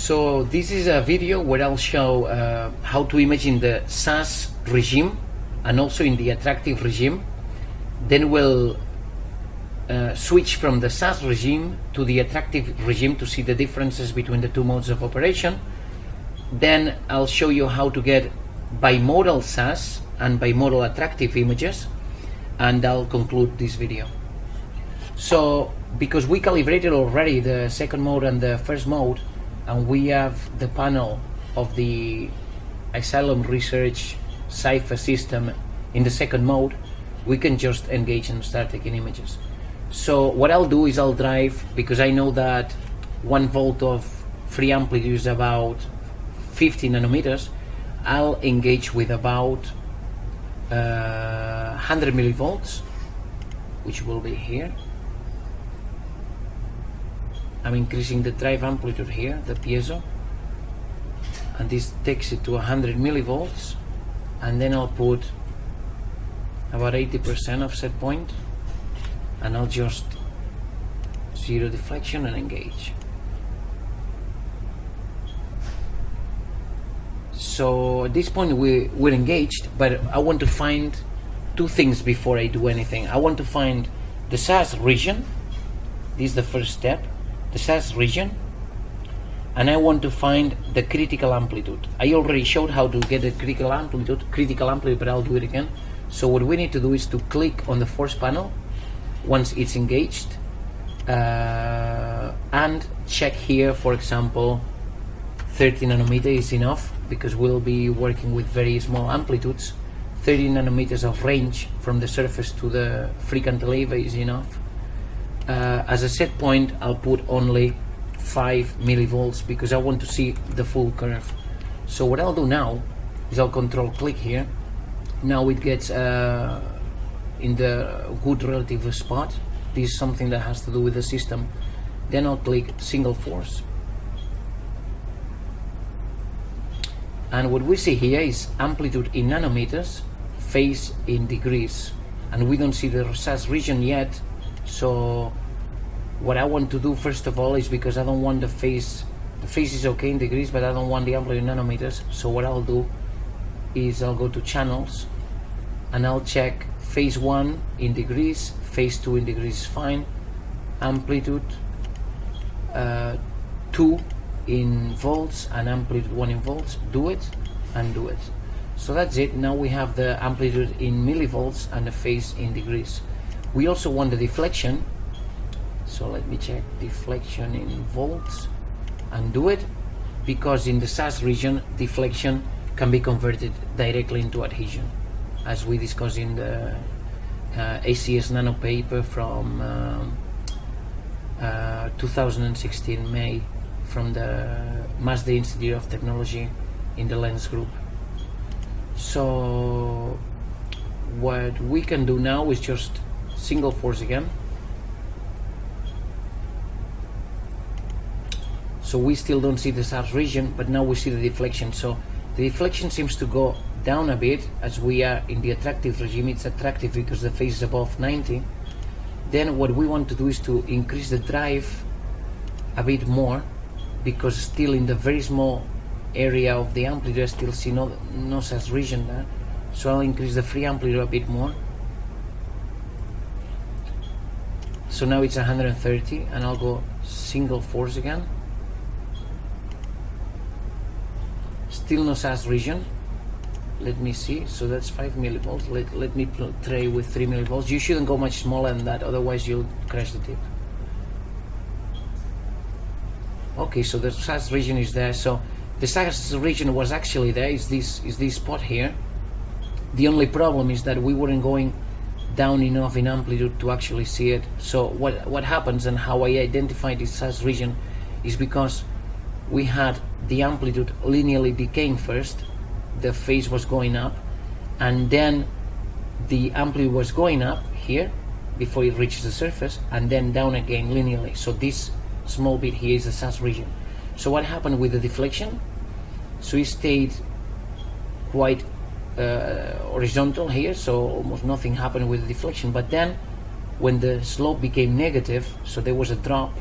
So this is a video where I'll show how to image in the SAS regime and also in the attractive regime. Then we'll switch from the SAS regime to the attractive regime to see the differences between the two modes of operation. Then I'll show you how to get bimodal SAS and bimodal attractive images, and I'll conclude this video. So because we calibrated already the second mode and the first mode, and we have the panel of the Asylum Research Cypher system in the second mode, we can just engage and start taking images. So what I'll do is I'll drive, because I know that 1 volt of free amplitude is about 50 nanometers, I'll engage with about 100 millivolts, which will be here. I'm increasing the drive amplitude here, the piezo, and this takes it to 100 millivolts, and then I'll put about 80% of set point, and I'll just zero deflection and engage. So at this point we're engaged, but I want to find two things before I do anything. I want to find the SAS region. This is the first step, the SAS region, and I want to find the critical amplitude. I already showed how to get the critical amplitude, but I'll do it again. So what we need to do is to click on the force panel once it's engaged, and check here, for example, 30 nanometer is enough, because we'll be working with very small amplitudes. 30 nanometers of range from the surface to the free cantilever is enough. As a set point, I'll put only 5 millivolts because I want to see the full curve. So what I'll do now is I'll control click here. Now it gets in the good relative spot. This is something that has to do with the system. Then I'll click single force. And what we see here is amplitude in nanometers, phase in degrees, and we don't see the SAS region yet. So what I want to do first of all is, because I don't want the phase is okay in degrees, but I don't want the amplitude in nanometers. So what I'll do is I'll go to channels and I'll check phase 1 in degrees, phase 2 in degrees is fine, amplitude 2 in volts and amplitude 1 in volts. Do it and do it. So that's it. Now we have the amplitude in millivolts and the phase in degrees. We also want the deflection, so let me check deflection in volts and do it, because in the SAS region deflection can be converted directly into adhesion, as we discussed in the ACS Nano paper from 2016 May, from the Mazda Institute of Technology in the Lens group. So what we can do now is just single force again. So we still don't see the SAS region, but now we see the deflection. So the deflection seems to go down a bit as we are in the attractive regime. It's attractive because the phase is above 90. Then what we want to do is to increase the drive a bit more, because still in the very small area of the amplitude I still see no SAS region there. So I'll increase the free amplitude a bit more. So now it's 130, and I'll go single force again. Still no SAS region. Let me see. So that's 5 millivolts. Let me try with 3 millivolts. You shouldn't go much smaller than that, otherwise you'll crash the tip. Okay, so the SAS region is there. So the SAS region was actually there. Is this spot here? The only problem is that we weren't going down enough in amplitude to actually see it. So what happens, and how I identified this SAS region, is because we had the amplitude linearly decaying first. The phase was going up, and then the amplitude was going up here before it reaches the surface, and then down again linearly. So this small bit here is the SAS region. So what happened with the deflection? So it stayed quite horizontal here, so almost nothing happened with the deflection. But then when the slope became negative, so there was a drop,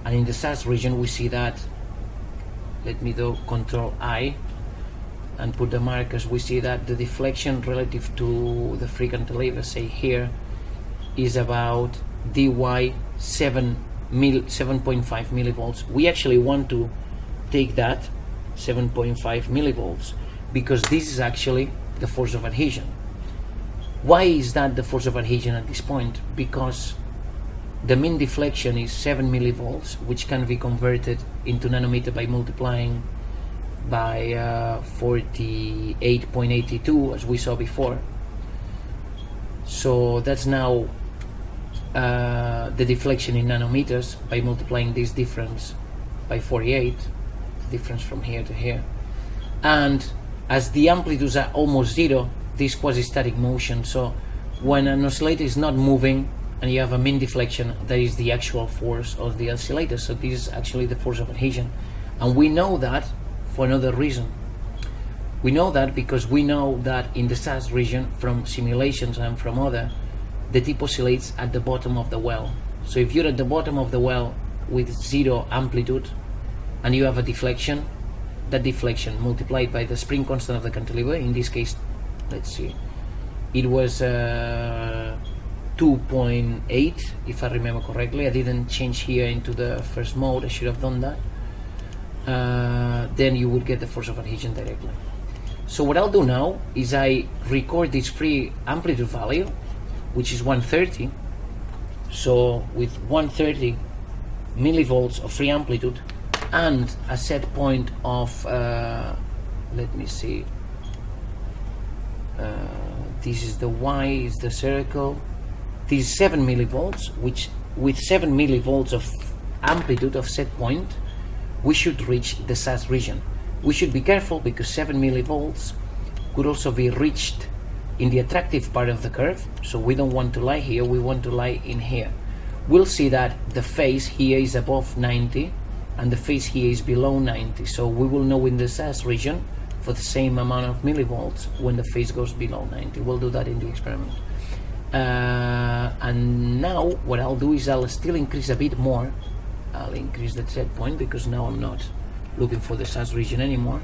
and in the SAS region we see that let me do Control I and put the markers. We see that the deflection relative to the free cantilever, say here, is about dy 7.5 millivolts. We actually want to take that 7.5 millivolts because this is actually the force of adhesion. Why is that the force of adhesion at this point? Because the mean deflection is 7 millivolts, which can be converted into nanometer by multiplying by 48.82 as we saw before. So that's now the deflection in nanometers by multiplying this difference by 48, the difference from here to here. And as the amplitudes are almost zero, this quasi-static motion, so when an oscillator is not moving and you have a mean deflection, that is the actual force of the oscillator. So this is actually the force of adhesion, and we know that for another reason. We know that because we know that in the SAS region, from simulations and from other, the tip oscillates at the bottom of the well. So if you're at the bottom of the well with zero amplitude and you have a deflection, that deflection multiplied by the spring constant of the cantilever, in this case, let's see, it was 2.8 if I remember correctly. I didn't change here into the first mode, I should have done that. Then you would get the force of adhesion directly. So what I'll do now is I record this free amplitude value, which is 130. So with 130 millivolts of free amplitude and a set point of let me see, this is the Y, is the circle, this is 7 millivolts, which with 7 millivolts of amplitude of set point we should reach the SAS region. We should be careful because 7 millivolts could also be reached in the attractive part of the curve, so we don't want to lie here, we want to lie in here. We'll see that the phase here is above 90 and the phase here is below 90, so we will know in the SAS region for the same amount of millivolts when the phase goes below 90. We'll do that in the experiment. And now what I'll do is I'll still increase a bit more. I'll increase the set point because now I'm not looking for the SAS region anymore.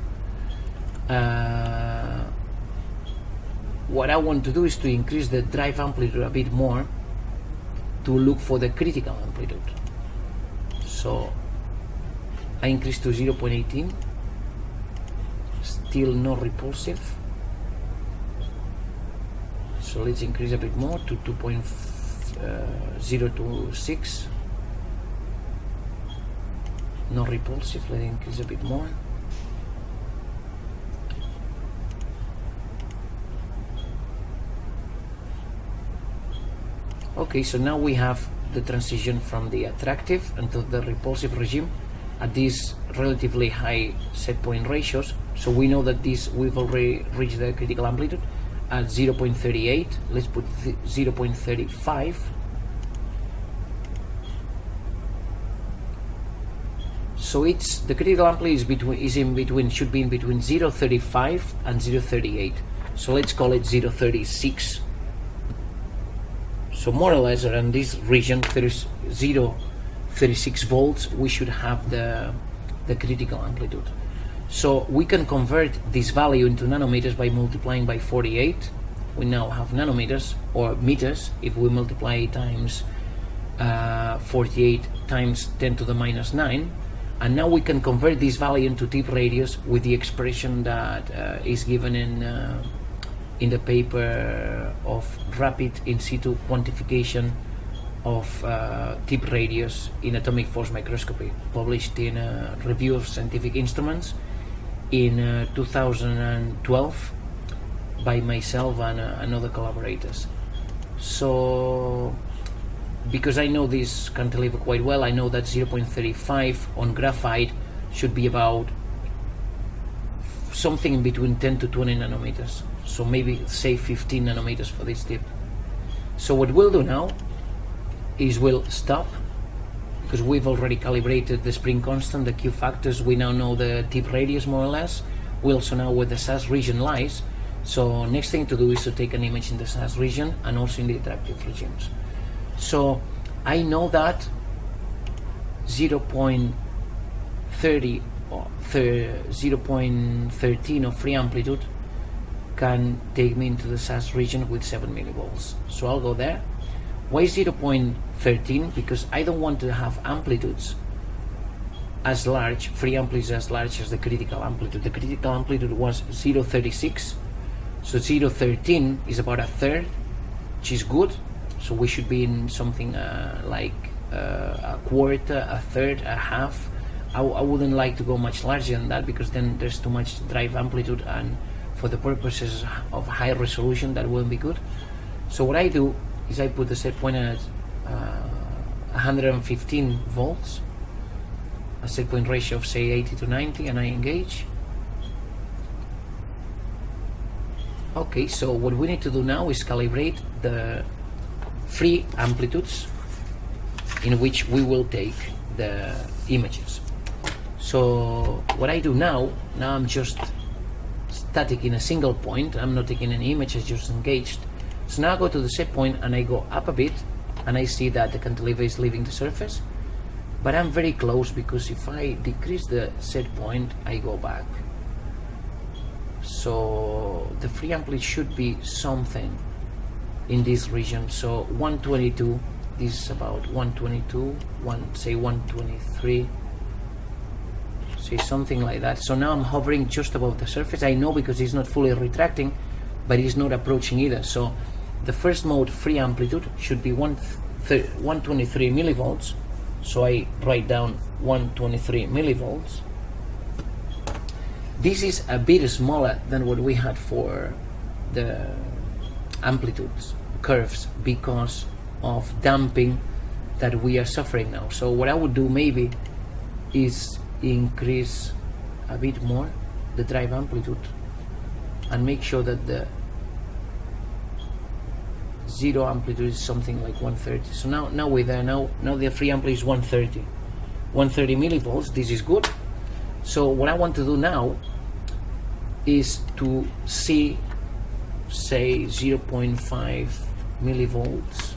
What I want to do is to increase the drive amplitude a bit more to look for the critical amplitude. So I increase to 0.18, still not repulsive. So let's increase a bit more to 2.026. Not repulsive, let's increase a bit more. Okay, so now we have the transition from the attractive into the repulsive regime at these relatively high set point ratios. So we know that we've already reached the critical amplitude at 0.38. Let's put 0.35. So it's the critical amplitude should be in between 0.35 and 0.38. So let's call it 0.36. So more or less around this region, there is 0.36 volts. We should have the critical amplitude. So we can convert this value into nanometers by multiplying by 48. We now have nanometers, or meters if we multiply times 48 times 10 to the minus 9. And now we can convert this value into tip radius with the expression that is given in the paper of rapid in situ quantification of tip radius in atomic force microscopy, published in a Review of Scientific Instruments in 2012 by myself and other collaborators. So because I know this cantilever quite well, I know that 0.35 on graphite should be about something in between 10 to 20 nanometers. So maybe say 15 nanometers for this tip. So what we'll do now is we'll stop, because we've already calibrated the spring constant, the Q factors, we now know the tip radius more or less. We also know where the SAS region lies. So next thing to do is to take an image in the SAS region and also in the attractive regimes. So I know that 0.30 0.13 of free amplitude can take me into the SAS region with 7 millivolts. So I'll go there. Why 0.13? Because I don't want to have amplitudes as large, free amplitudes as large as the critical amplitude. The critical amplitude was 0.36, so 0.13 is about a third, which is good. So we should be in something like a quarter, a third, a half. I wouldn't like to go much larger than that, because then there's too much drive amplitude, and for the purposes of high resolution that won't be good. So what I do is I put the set point at 115 volts, a set point ratio of say 80 to 90, and I engage. Okay, so what we need to do now is calibrate the free amplitudes in which we will take the images. So what I do now I'm just static in a single point. I'm not taking any images, just engaged. So now I go to the set point and I go up a bit, and I see that the cantilever is leaving the surface, but I'm very close, because if I decrease the set point, I go back. So the free amplitude should be something in this region. So 122, this is about 122, say 123, say something like that. So now I'm hovering just above the surface. I know because it's not fully retracting, but it's not approaching either. So the first mode free amplitude should be 123 millivolts. So I write down 123 millivolts. This is a bit smaller than what we had for the amplitudes curves, because of damping that we are suffering now. So what I would do maybe is increase a bit more the drive amplitude and make sure that the zero amplitude is something like 130. So now we're there. Now the free amplitude is 130 millivolts. This is good. So what I want to do now is to see, say, 0.5 millivolts.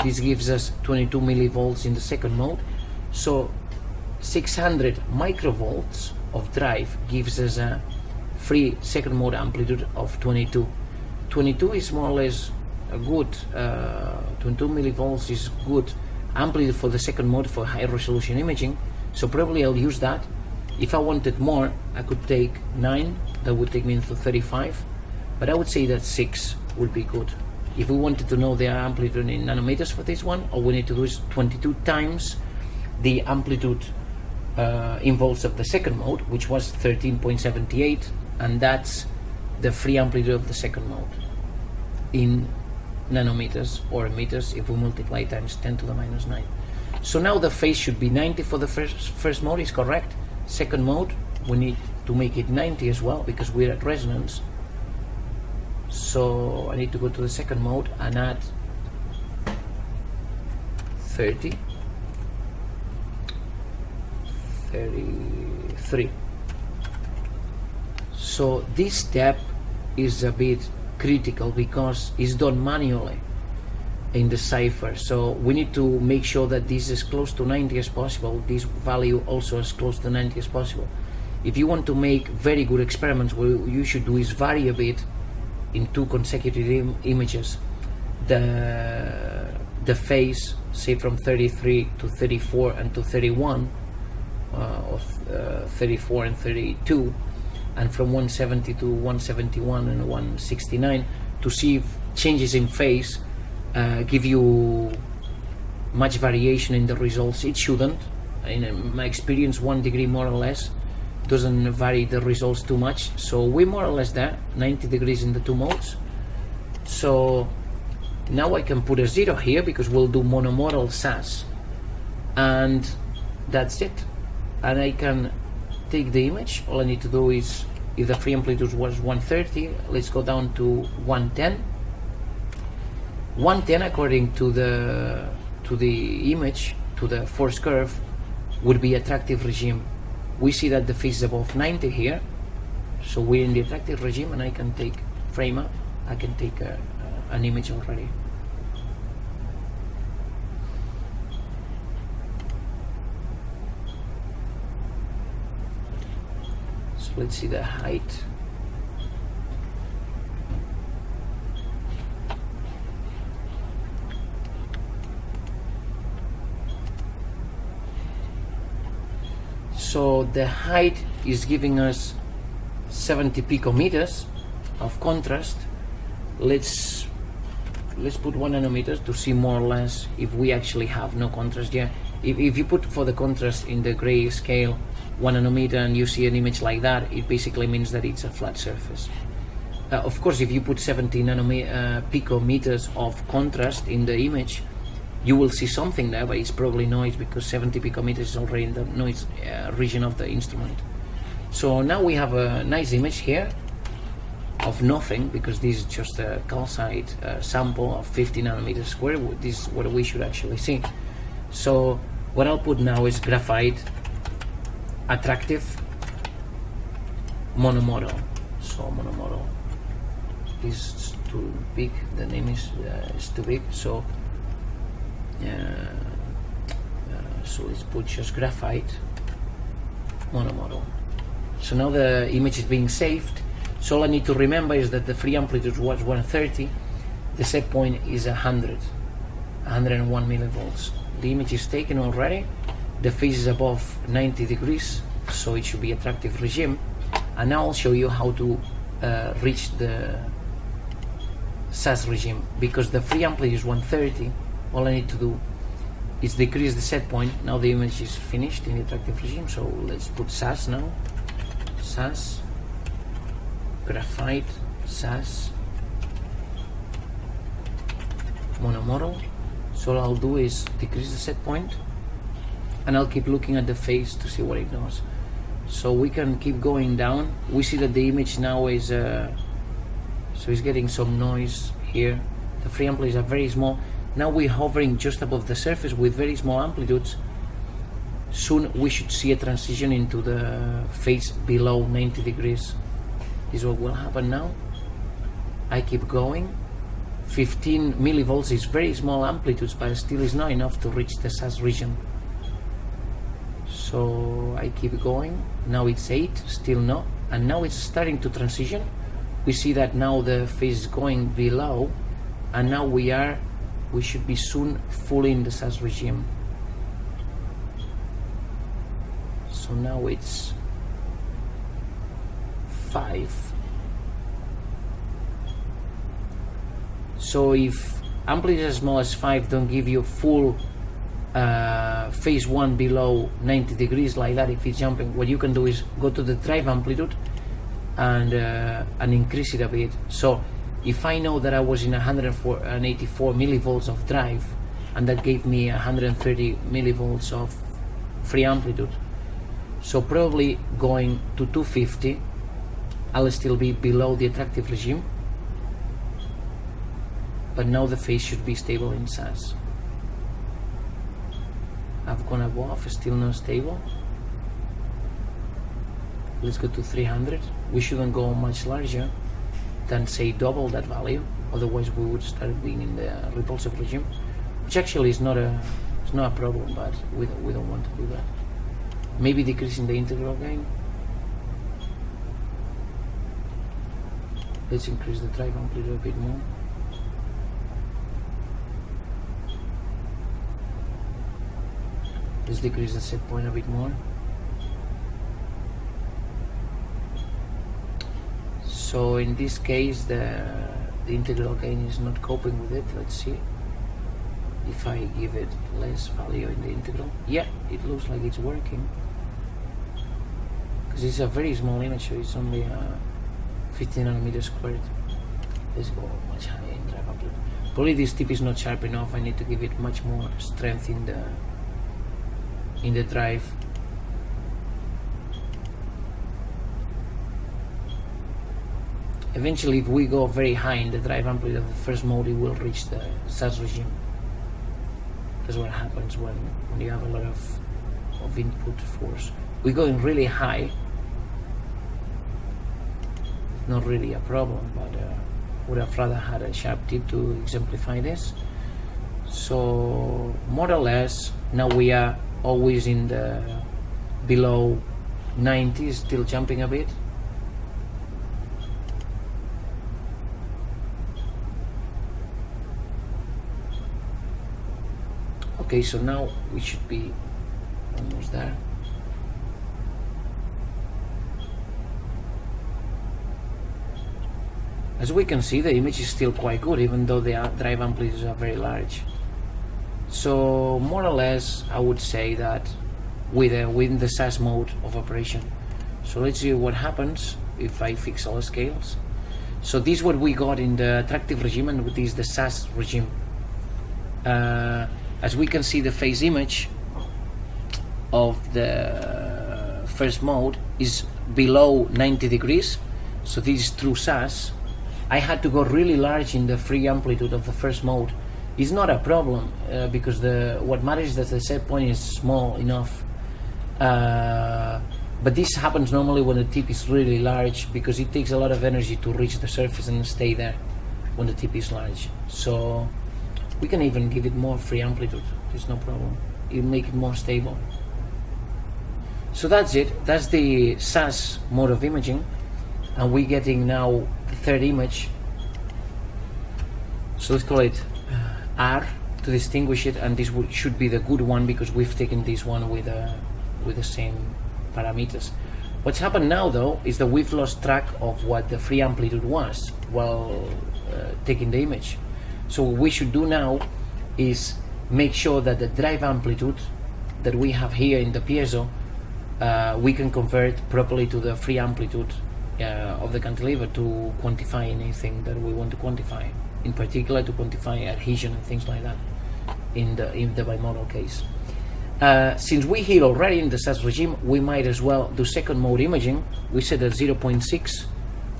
This gives us 22 millivolts in the second mode. So 600 microvolts of drive gives us a free second mode amplitude of 22. 22 is more or less a good 22 millivolts is good amplitude for the second mode for high resolution imaging. So probably I'll use that. If I wanted more, I could take 9, that would take me into 35, but I would say that 6 would be good. If we wanted to know the amplitude in nanometers for this one, all we need to do is 22 times the amplitude in volts of the second mode, which was 13.78, and that's the free amplitude of the second mode in nanometers or meters if we multiply times 10 to the minus 9. So now the phase should be 90 for the first mode, is correct. Second mode, we need to make it 90 as well, because we're at resonance. So I need to go to the second mode and add 30, 33. So this step is a bit critical because it's done manually in the cipher. So we need to make sure that this is close to 90 as possible, this value also as close to 90 as possible. If you want to make very good experiments, what you should do is vary a bit in 2 consecutive images the phase, say from 33 to 34 and to 31, or 34 and 32, and from 170 to 171 and 169, to see if changes in phase give you much variation in the results. It shouldn't. In my experience, 1 degree more or less doesn't vary the results too much. So we're more or less there, 90 degrees in the 2 modes. So now I can put a 0 here because we'll do monomodal SAS, and that's it. And I can take the image. All I need to do is, if the free amplitude was 130, let's go down to 110. 110, according to the image, to the force curve, would be attractive regime. We see that the phase is above 90 here, so we're in the attractive regime, and I can take frame up. I can take an image already. let's see the height. So the height is giving us 70 picometers of contrast. Let's put 1 nanometer to see more or less if we actually have no contrast. Yeah, if you put for the contrast in the gray scale 1 nanometer and you see an image like that, it basically means that it's a flat surface. Of course, if you put 70 picometers of contrast in the image, you will see something there, but it's probably noise, because 70 picometers is already in the noise region of the instrument. So now we have a nice image here of nothing, because this is just a calcite sample of 50 nanometers square. This is what we should actually see. So what I'll put now is graphite attractive monomodel. So monomodel is too big, the name is too big, so so let's put just graphite monomodel. So now the image is being saved. So all I need to remember is that the free amplitude was 130, the set point is 101 millivolts. The image is taken already, the phase is above 90 degrees, so it should be attractive regime. And now I'll show you how to reach the SAS regime. Because the free amplitude is 130, all I need to do is decrease the set point. Now the image is finished in the attractive regime, so let's put SAS now. SAS, graphite, SAS, monomodel. So all I'll do is decrease the set point, and I'll keep looking at the face to see what it does. So we can keep going down. We see that the image now is so it's getting some noise here. The free amplitudes are very small. Now we're hovering just above the surface with very small amplitudes. Soon we should see a transition into the phase below 90 degrees. This is what will happen now. I keep going. 15 millivolts is very small amplitudes, but still is not enough to reach the SAS region. So I keep going. Now it's 8, still not. And now it's starting to transition. We see that now the phase is going below, and now we should be soon fully in the SAS regime. So now it's 5. So if amplitudes as small as 5 don't give you full phase 1 below 90 degrees like that, if it's jumping, what you can do is go to the drive amplitude and increase it a bit. So if I know that I was in 184 millivolts of drive, and that gave me 130 millivolts of free amplitude, so probably going to 250, I'll still be below the attractive regime, but now the phase should be stable in SAS. I've gone above, still not stable. Let's go to 300. We shouldn't go much larger than, say, double that value, otherwise we would start being in the repulsive regime, which actually is not a problem, but we don't want to do that. Maybe decreasing the integral gain. Let's increase the drive amplitude a bit more. Let's decrease the set point a bit more. So in this case the integral gain is not coping with it. Let's see if I give it less value in the integral. Yeah, it looks like it's working, because it's a very small image, so it's only 15 nanometers squared. Let's go much higher in drive amplitude. Probably this tip is not sharp enough. I need to give it much more strength in the drive. Eventually, if we go very high in the drive amplitude of the first mode, it will reach the SAS regime. That's what happens when you have a lot of input force. We're going really high. It's not really a problem, but would have rather had a sharp tip to exemplify this. So more or less, now we are always in the below 90, still jumping a bit. Okay, so now we should be almost there. As we can see, the image is still quite good, even though the drive amplitudes are very large. So more or less, I would say that within the SAS mode of operation. So let's see what happens if I fix all the scales. So this is what we got in the attractive regime, and this is the SAS regime. As we can see, the phase image of the first mode is below 90 degrees. So this is through SAS. I had to go really large in the free amplitude of the first mode. It's not a problem because what matters is that the set point is small enough. But this happens normally when the tip is really large, because it takes a lot of energy to reach the surface and stay there when the tip is large. So we can even give it more free amplitude. There's no problem. It'll make it more stable. So that's it. That's the SAS mode of imaging, and we're getting now the third image. So let's call it R to distinguish it, and this should be the good one because we've taken this one with the same parameters. What's happened now though is that we've lost track of what the free amplitude was while taking the image. So what we should do now is make sure that the drive amplitude that we have here in the piezo we can convert properly to the free amplitude of the cantilever to quantify anything that we want to quantify, in particular to quantify adhesion and things like that in the bimodal case. Since we hit already in the SAS regime, we might as well do second mode imaging. We said that 0.6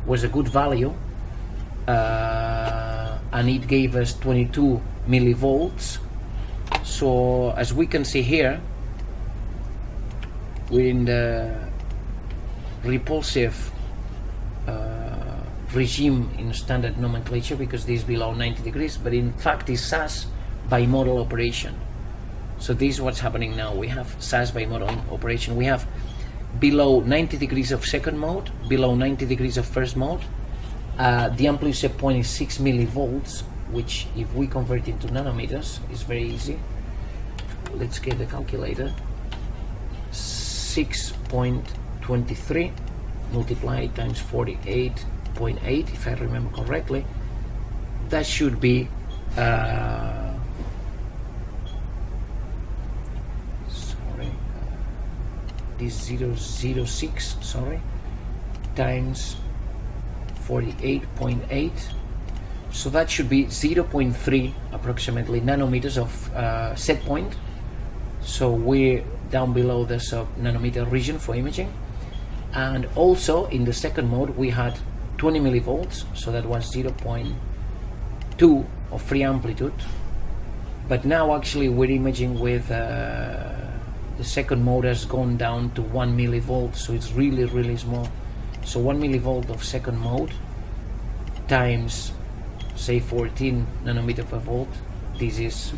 was a good value, and it gave us 22 millivolts. So as we can see here, we're in the repulsive regime in standard nomenclature because this is below 90 degrees, but in fact it's SAS bimodal operation. So this is what's happening now. We have SAS bimodal operation. We have below 90 degrees of second mode, below 90 degrees of first mode. The amplitude set point is 6 millivolts, which if we convert into nanometers is very easy. Let's get the calculator. 6.23 multiplied times 48.8, if I remember correctly. That should be this 0.06, sorry, times 48.8. So that should be 0.3 approximately nanometers of set point. So we're down below the sub-nanometer region for imaging. And also in the second mode we had 20 millivolts, so that was 0.2 of free amplitude. But now actually we're imaging with the second mode has gone down to 1 millivolt, so it's really small. So 1 millivolt of second mode times say 14 nanometer per volt, this is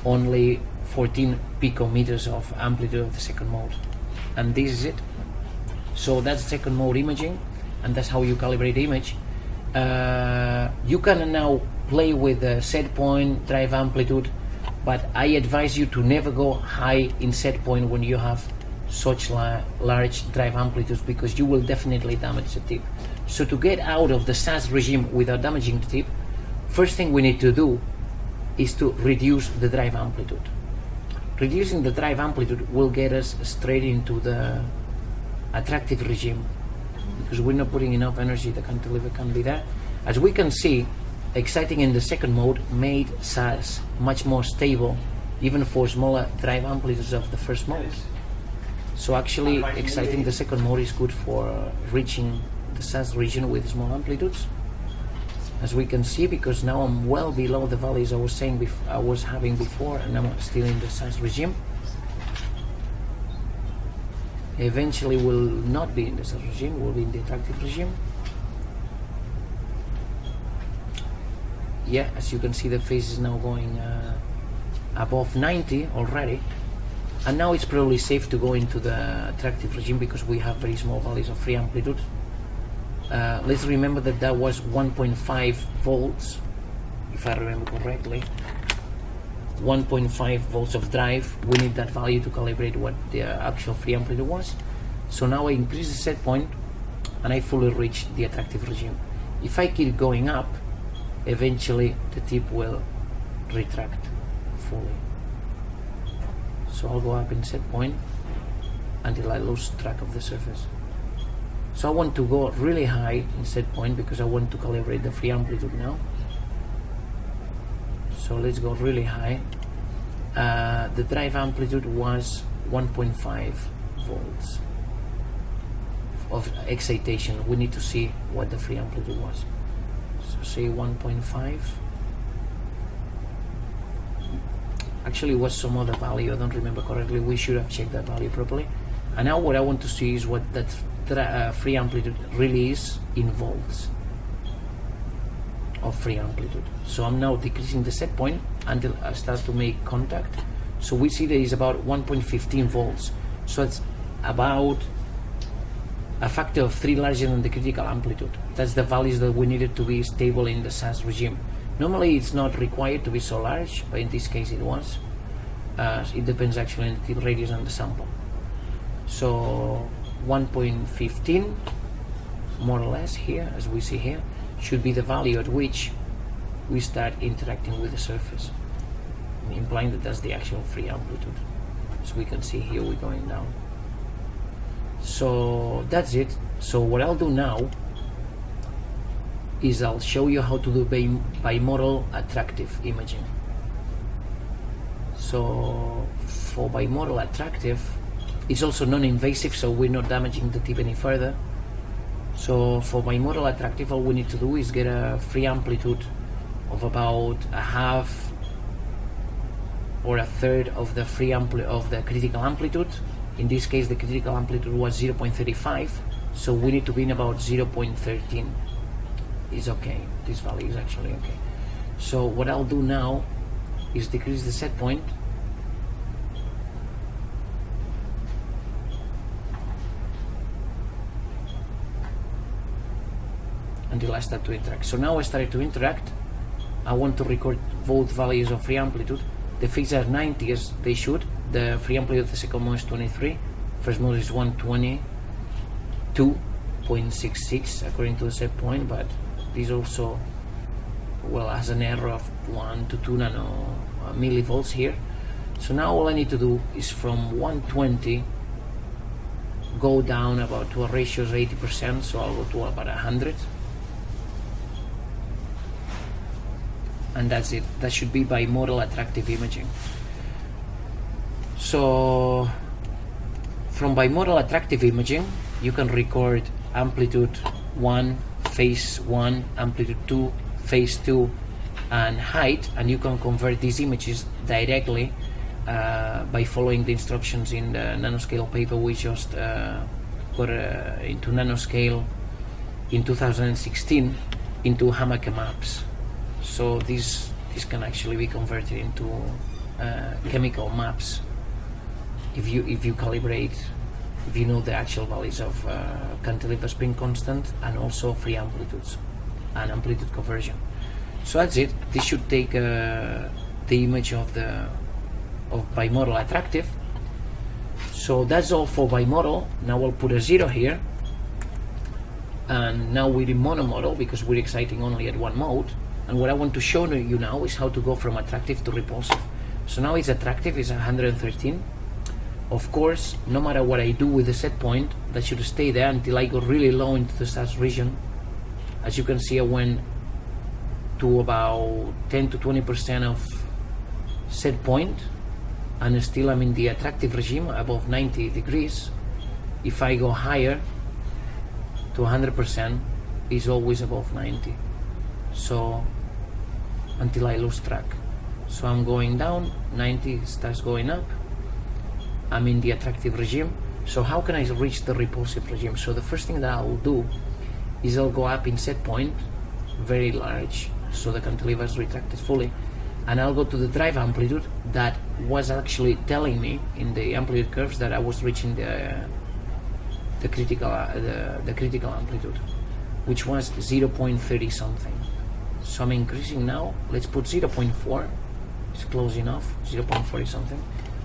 only 14 picometers of amplitude of the second mode, and this is it. So that's second mode imaging, and that's how you calibrate the image. You can now play with the set point, drive amplitude, but I advise you to never go high in set point when you have such large drive amplitudes, because you will definitely damage the tip. So to get out of the SAS regime without damaging the tip, first thing we need to do is to reduce the drive amplitude. Reducing the drive amplitude will get us straight into the attractive regime, because we're not putting enough energy, the cantilever can be there. As we can see, exciting in the second mode made SAS much more stable, even for smaller drive amplitudes of the first mode. So actually exciting the second mode is good for reaching the SAS region with small amplitudes, as we can see, because now I'm well below the values I was saying I was having before, and I'm still in the SAS regime. Eventually will not be in the SAS regime, will be in the attractive regime. Yeah, as you can see, the phase is now going above 90 already, and now it's probably safe to go into the attractive regime because we have very small values of free amplitude. Let's remember that that was 1.5 volts, if I remember correctly. 1.5 volts of drive. We need that value to calibrate what the actual free amplitude was. So now I increase the set point and I fully reach the attractive regime. If I keep going up, eventually the tip will retract fully. So I'll go up in set point until I lose track of the surface. So I want to go really high in set point because I want to calibrate the free amplitude now. So let's go really high. The drive amplitude was 1.5 volts of excitation. We need to see what the free amplitude was. So say 1.5. Actually it was some other value, I don't remember correctly. We should have checked that value properly. And now what I want to see is what that free amplitude really is in volts of free amplitude. So I'm now decreasing the set point until I start to make contact. So we see that it's about 1.15 volts. So it's about a factor of 3 larger than the critical amplitude. That's the values that we needed to be stable in the SAS regime. Normally it's not required to be so large, but in this case it was. It depends actually on the tip radius and the sample. So 1.15 more or less here, as we see here, should be the value at which we start interacting with the surface, implying that that's the actual free amplitude. So we can see here we're going down. So that's it. So what I'll do now is I'll show you how to do bimodal attractive imaging. So for bimodal attractive, it's also non-invasive, so we're not damaging the tip any further. So for bimodal attractive, all we need to do is get a free amplitude of about a half or a third of the critical amplitude. In this case, the critical amplitude was 0.35, so we need to be in about 0.13. Is okay. This value is actually okay. So what I'll do now is decrease the set point until I start to interact. So now I started to interact. I want to record both values of free amplitude. The phase are 90 as they should. The free amplitude of the second mode is 23. First mode is 122.66 according to the set point, but this also has an error of 1 to 2 millivolts here. So now all I need to do is from 120 go down about to a ratio of 80%, so I'll go to about 100. And that's it. That should be bimodal attractive imaging. So from bimodal attractive imaging, you can record amplitude 1, phase 1, amplitude 2, phase 2, and height, and you can convert these images directly by following the instructions in the nanoscale paper we just got into nanoscale in 2016 into Hamake maps. So this can actually be converted into chemical maps if you calibrate, if you know the actual values of cantilever spin constant and also free amplitudes and amplitude conversion. So that's it. This should take the image of bimodal attractive. So that's all for bimodal. Now I'll put a 0 here, and now we're in monomodal because we're exciting only at one mode. And what I want to show you now is how to go from attractive to repulsive. So now it's attractive, it's 113. Of course, no matter what I do with the set point, that should stay there until I go really low into the SAS region. As you can see, I went to about 10 to 20% of set point, and still I'm in the attractive regime above 90 degrees. If I go higher to 100%, it's always above 90. So until I lose track. So I'm going down, 90 starts going up. I'm in the attractive regime. So how can I reach the repulsive regime? So the first thing that I'll do is I'll go up in set point, very large, so the cantilever is retracted fully, and I'll go to the drive amplitude that was actually telling me in the amplitude curves that I was reaching the critical amplitude, which was 0.30 something. So I'm increasing now. Let's put 0.4. it's close enough, 0.40 something.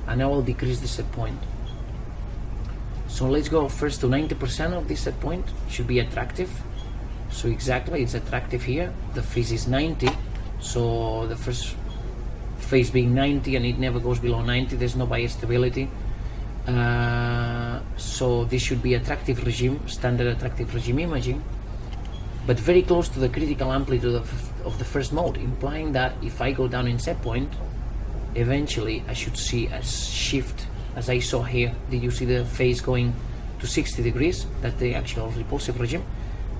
And now I'll decrease the set point. So let's go first to 90% of this set point. Should be attractive. So exactly, it's attractive here. The phase is 90, so the first phase being 90, and it never goes below 90. There's no bias stability. So this should be attractive regime, standard attractive regime imaging, but very close to the critical amplitude of the first mode, implying that if I go down in set point, eventually I should see a shift, as I saw here. Did you see the phase going to 60 degrees? That's the actual repulsive regime.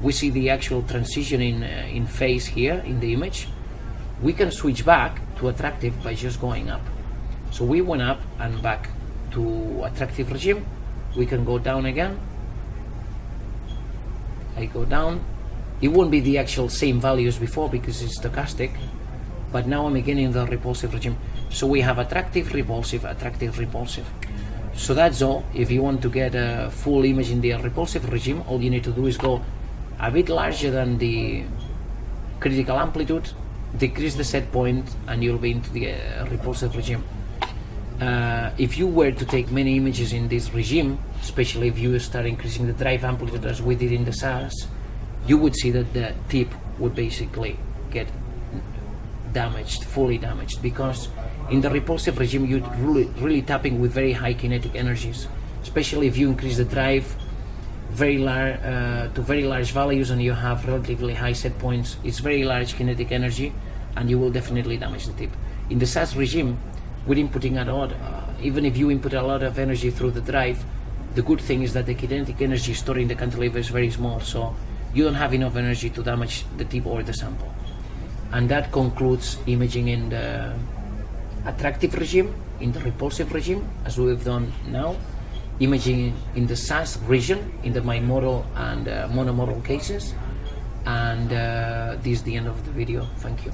We see the actual transition in phase here in the image. We can switch back to attractive by just going up. So we went up and back to attractive regime. We can go down again. I go down. It won't be the actual same value as before because it's stochastic, but now I'm again in the repulsive regime. So we have attractive, repulsive, attractive, repulsive. So that's all. If you want to get a full image in the repulsive regime, all you need to do is go a bit larger than the critical amplitude, decrease the set point, and you'll be into the repulsive regime. If you were to take many images in this regime, especially if you start increasing the drive amplitude as we did in the SAS, you would see that the tip would basically get damaged, fully damaged, because in the repulsive regime you're really tapping with very high kinetic energies, especially if you increase the drive to very large values and you have relatively high set points. It's very large kinetic energy, and you will definitely damage the tip. In the SAS regime, with inputting a lot, even if you input a lot of energy through the drive, the good thing is that the kinetic energy stored in the cantilever is very small, so you don't have enough energy to damage the tip or the sample. And that concludes imaging in the attractive regime, in the repulsive regime, as we've done now, imaging in the SAS region, in the bimodal and monomodal cases, and this is the end of the video. Thank you.